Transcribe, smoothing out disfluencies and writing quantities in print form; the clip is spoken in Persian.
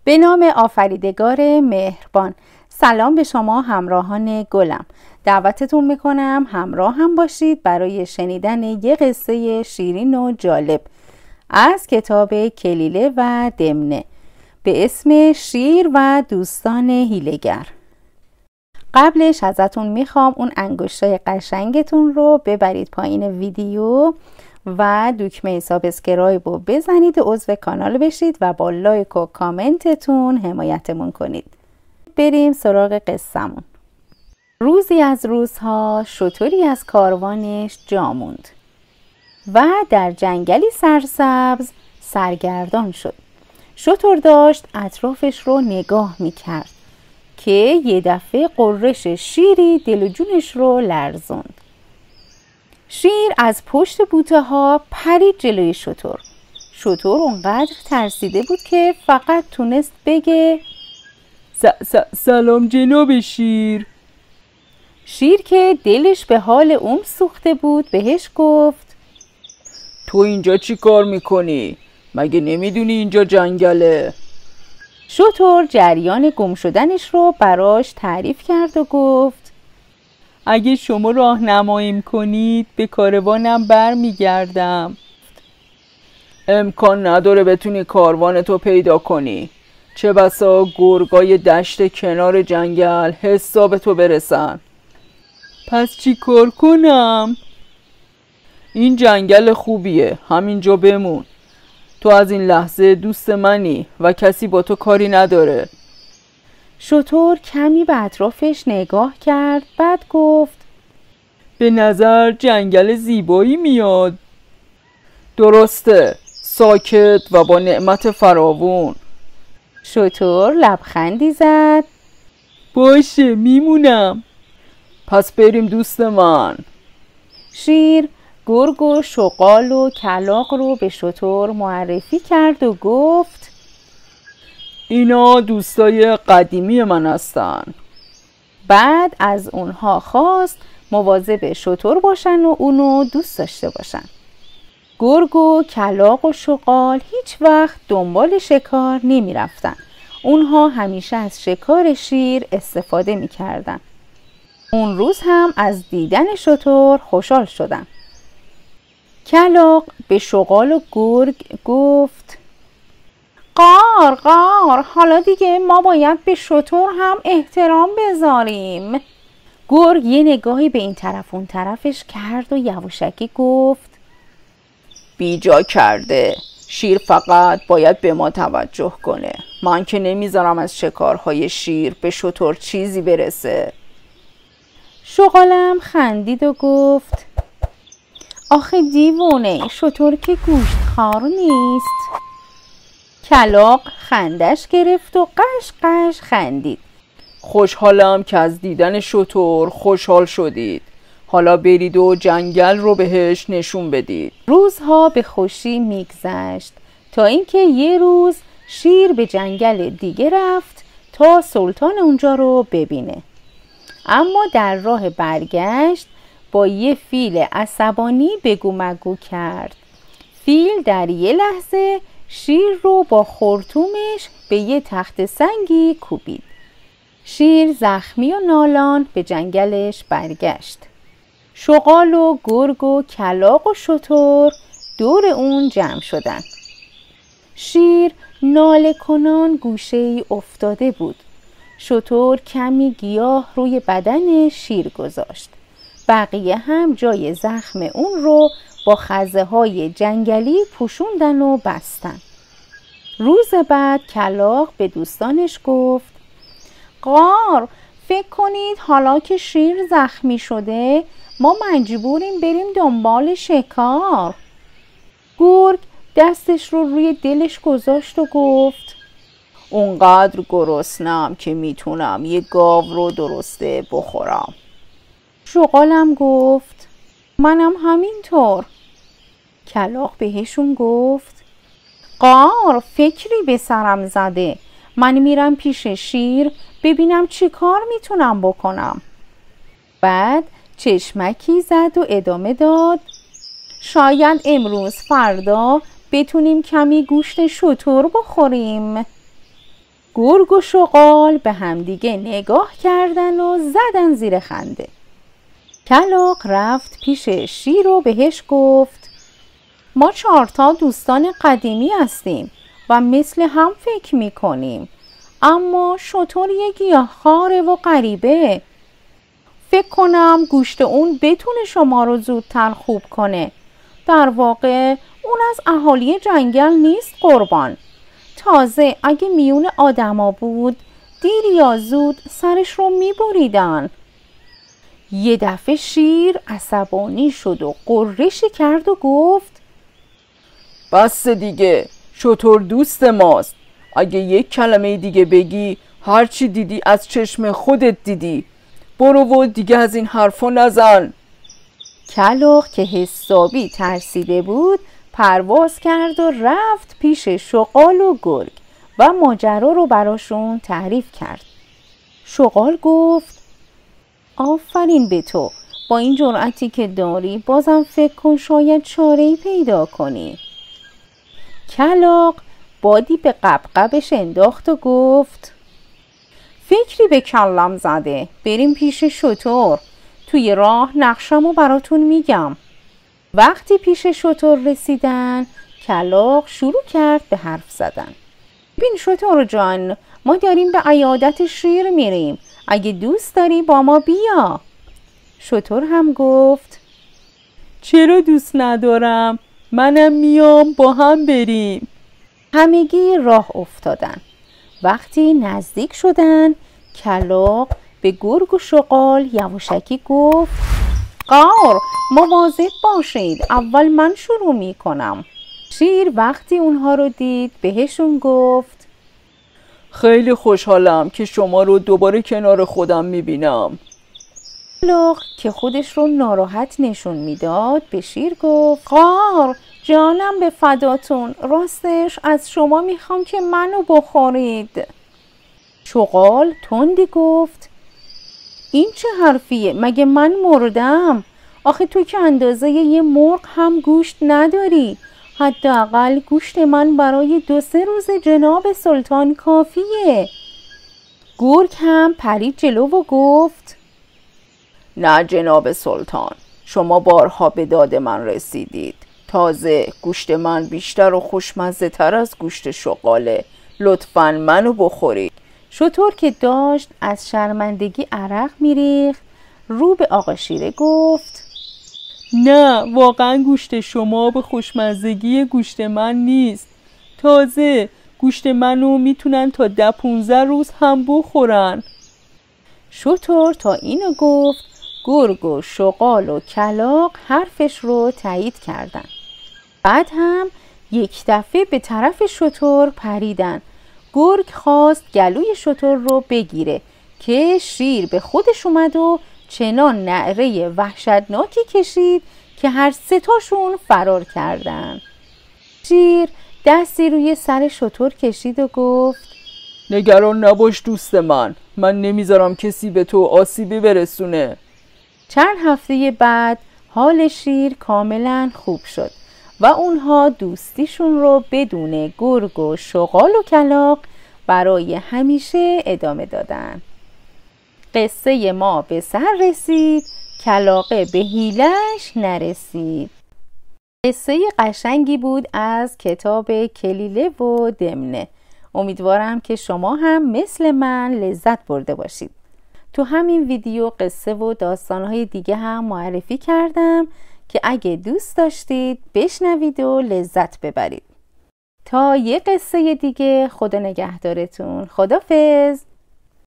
به نام آفریدگار مهربان. سلام به شما همراهان گلم. دعوتتون میکنم همراه هم باشید برای شنیدن یه قصه شیرین و جالب از کتاب کلیله و دمنه به اسم شیر و دوستان هیله‌گر. قبلش ازتون میخوام اون انگشتای قشنگتون رو ببرید پایین ویدیو و دکمه سابسکرایب رو بزنید و عضو کانال بشید و با لایک و کامنتتون حمایتمون کنید. بریم سراغ قصه‌مون. روزی از روزها شتری از کاروانش جا موند و در جنگلی سرسبز سرگردان شد. شتر داشت اطرافش رو نگاه میکرد که یه دفعه غرش شیری دل و جونش رو لرزوند. شیر از پشت بوته ها پرید جلوی شتر. شتر اونقدر ترسیده بود که فقط تونست بگه سلام جناب شیر. شیر که دلش به حال اون سوخته بود بهش گفت تو اینجا چی کار میکنی؟ مگه نمیدونی اینجا جنگله؟ شتر جریان گم شدنش رو براش تعریف کرد و گفت اگه شما راهنماییم کنید به کاروانم بر میگردم. امکان نداره بتونی کاروانتو پیدا کنی، چه بسا گرگای دشت کنار جنگل حسابتو برسن. پس چی کار کنم؟ این جنگل خوبیه، همینجا بمون. تو از این لحظه دوست منی و کسی با تو کاری نداره. شتر کمی به اطرافش نگاه کرد، بعد گفت به نظر جنگل زیبایی میاد. درسته، ساکت و با نعمت فراوون. شتر لبخندی زد. باشه میمونم. پس بریم دوست من. شیر گرگ و شغال و کلاغ رو به شتر معرفی کرد و گفت اینا دوستای قدیمی من هستن. بعد از اونها خواست مواظب شتر باشن و اونو دوست داشته باشن. گرگ و کلاغ و شغال هیچ وقت دنبال شکار نمی رفتن. اونها همیشه از شکار شیر استفاده می کردن. اون روز هم از دیدن شتر خوشحال شدن. کلاغ به شغال و گرگ گفت قار حالا دیگه ما باید به شتر هم احترام بذاریم. گرگ یه نگاهی به این طرف اون طرفش کرد و یواشکی گفت بیجا کرده. شیر فقط باید به ما توجه کنه. من که نمیذارم از شکارهای شیر به شتر چیزی برسه. شغالم خندید و گفت آخه دیوونه، شتر که گوشت خوار نیست. کلاغ خندش گرفت و قش خندید. خوشحالم که از دیدن شتر خوشحال شدید. حالا برید و جنگل رو بهش نشون بدید. روزها به خوشی میگذشت تا اینکه یه روز شیر به جنگل دیگه رفت تا سلطان اونجا رو ببینه. اما در راه برگشت با یه فیل عصبانی بگو مگو کرد. فیل در یه لحظه شیر رو با خرطومش به یه تخت سنگی کوبید. شیر زخمی و نالان به جنگلش برگشت. شغال و گرگ و کلاغ و شتر دور اون جمع شدن. شیر ناله کنان گوشه‌ای افتاده بود. شتر کمی گیاه روی بدن شیر گذاشت. بقیه هم جای زخم اون رو با خزه‌های جنگلی پوشوندن و بستن. روز بعد کلاغ به دوستانش گفت قار، فکر کنید حالا که شیر زخمی شده ما مجبوریم بریم دنبال شکار. گرگ دستش رو روی دلش گذاشت و گفت اونقدر گرسنم که میتونم یه گاو رو درسته بخورم. شغالم گفت منم همینطور. کلاغ بهشون گفت قار، فکری به سرم زده. من میرم پیش شیر ببینم چی کار میتونم بکنم. بعد چشمکی زد و ادامه داد شاید امروز فردا بتونیم کمی گوشت شتر بخوریم. گرگ و شغال به همدیگه نگاه کردن و زدن زیر خنده. کلاغ رفت پیش شیر و بهش گفت ما 4 دوستان قدیمی هستیم و مثل هم فکر میکنیم، اما شتر یه گیاهخواره و غریبه. فکر کنم گوشت اون بتونه شما رو زودتر خوب کنه. در واقع اون از اهالی جنگل نیست قربان. تازه اگه میون آدما بود دیر یا زود سرش رو میبریدن. یه دفعه شیر عصبانی شد و غرشی کرد و گفت بس دیگه، شتر دوست ماست. اگه یک کلمه دیگه بگی هرچی دیدی از چشم خودت دیدی. برو و دیگه از این حرفا نزن. کلاغ که حسابی ترسیده بود پرواز کرد و رفت پیش شغال و گرگ و ماجرا رو براشون تعریف کرد. شغال گفت آفرین به تو، با این جرأتی که داری بازم فکر کن شاید چاره‌ای پیدا کنی. کلاغ بادی به قبقبش انداخت و گفت فکری به کلم زده، بریم پیش شتر. توی راه نقشمو براتون میگم. وقتی پیش شتر رسیدن کلاغ شروع کرد به حرف زدن. ببین شتر جان، ما داریم به عیادت شیر میریم، اگه دوست داری با ما بیا. شتر هم گفت چرا دوست ندارم، منم میام با هم بریم. همگی راه افتادن. وقتی نزدیک شدن کلاغ به گرگ و شغال یواشکی گفت قار مواظب باشید، اول من شروع می کنم. شیر وقتی اونها رو دید بهشون گفت خیلی خوشحالم که شما رو دوباره کنار خودم میبینم. کلاغ که خودش رو ناراحت نشون میداد به شیر گفت قار جانم به فداتون، راستش از شما میخوام که منو بخورید. شغال تندی گفت این چه حرفیه، مگه من مردم؟ آخه تو که اندازه یه مرغ هم گوشت نداری. حداقل گوشت من برای 2-3 روز جناب سلطان کافیه. گرگ هم پرید جلو و گفت نه جناب سلطان، شما بارها به داد من رسیدید. تازه گوشت من بیشتر و خوشمزه تر از گوشت شغاله. لطفاً منو بخورید. شتر که داشت از شرمندگی عرق میریخت رو به آقا شیره گفت نه، واقعا گوشت شما به خوشمزگی گوشت من نیست. تازه گوشت منو میتونن تا 10-15 روز هم بخورن. شتر تا اینو گفت گرگ و شغال و کلاغ حرفش رو تایید کردن. بعد هم یک دفعه به طرف شتر پریدن. گرگ خواست گلوی شتر رو بگیره که شیر به خودش اومد و چنان نعره وحشتناکی کشید که هر 3 تاشون فرار کردن. شیر دستی روی سر شتر کشید و گفت نگران نباش دوست من نمیذارم کسی به تو آسیبی برسونه. چند هفته بعد حال شیر کاملا خوب شد و اونها دوستیشون رو بدون گرگ و شغال و کلاغ برای همیشه ادامه دادن. قصه ما به سر رسید، کلاغه به حیله‌اش نرسید. قصه قشنگی بود از کتاب کلیله و دمنه. امیدوارم که شما هم مثل من لذت برده باشید. تو همین ویدیو قصه و داستانهای دیگه هم معرفی کردم که اگه دوست داشتید بشنوید و لذت ببرید. تا یه قصه دیگه، خدا نگهدارتون. خدافظ.